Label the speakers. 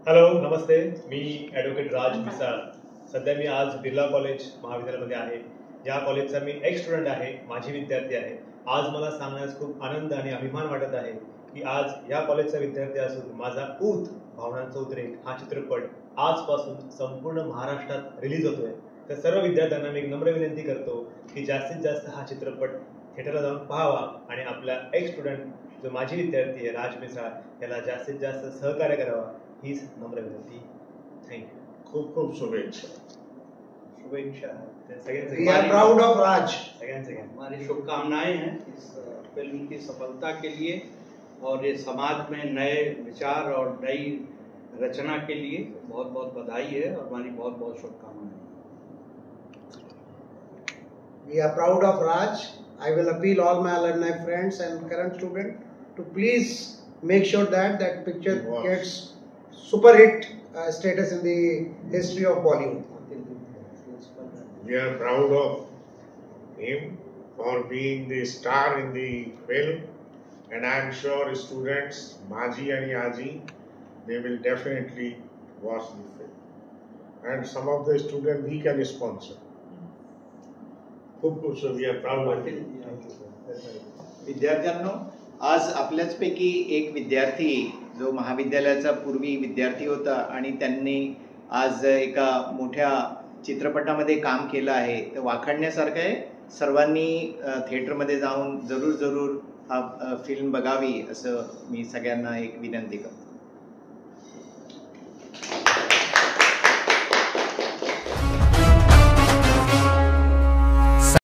Speaker 1: Hello, नमस्ते. मी advocate राज मिसाळ. सध्या मी आज Birla college महाविद्यालयामध्ये आहे. या कॉलेजचा मी एक स्टुडंट आहे, माझी विद्यार्थी आहे. आज मला सांगण्यास खूप आनंद आणि अभिमान वाटत आहे की आज या कॉलेजचा विद्यार्थी असून माझा ऊत भावनांचा उद्रेक हा चित्रपट आजपासून संपूर्ण महाराष्ट्रात रिलीज होतोय. तर सर्व विद्यार्थ्यांना मी एक नम्र विनंती करतो की जास्तीत जास्त हा चित्रपट थिएटरला जाऊन पाहावा आणि आपल्या एक स्टुडंट जो माझी विद्यार्थी आहे राज मिसाळ याला जास्तीत जास्त सहकार्य करावा हीच नम्र विनंती. थँक्यू.
Speaker 2: खूप खूप शुभेच्छा.
Speaker 1: शुभेच्छा
Speaker 3: We are proud of Raj.
Speaker 4: हमारी शुभकामनाएं हैं इस फिल्म की सफलता के लिए और ये समाज में नए विचार और नई रचना के लिए बहुत बहुत बधाई है और हमारी बहुत बहुत शुभकामनाएं.
Speaker 3: We are proud of Raj. I will appeal all my alumni friends and current students to please make sure that that picture gets super hit status in the history of Bollywood.
Speaker 2: We are proud of him for being the star in the film, and I am sure students Maji and Yaji they will definitely watch the film, and some of the students we can sponsor. So we are proud of him.
Speaker 5: विद्यार्थ्यांनो, आज आपल्याचपैकी एक विद्यार्थी जो महाविद्यालयाचा पूर्वी विद्यार्थी होता आणि त्यांनी आज एका मोठ्या चित्रपटामध्ये काम केलं आहे, तर वाखाणण्यासारखं आहे. सर्वांनी थिएटरमध्ये जाऊन जरूर हा फिल्म बघावी असं मी सगळ्यांना एक विनंती करतो.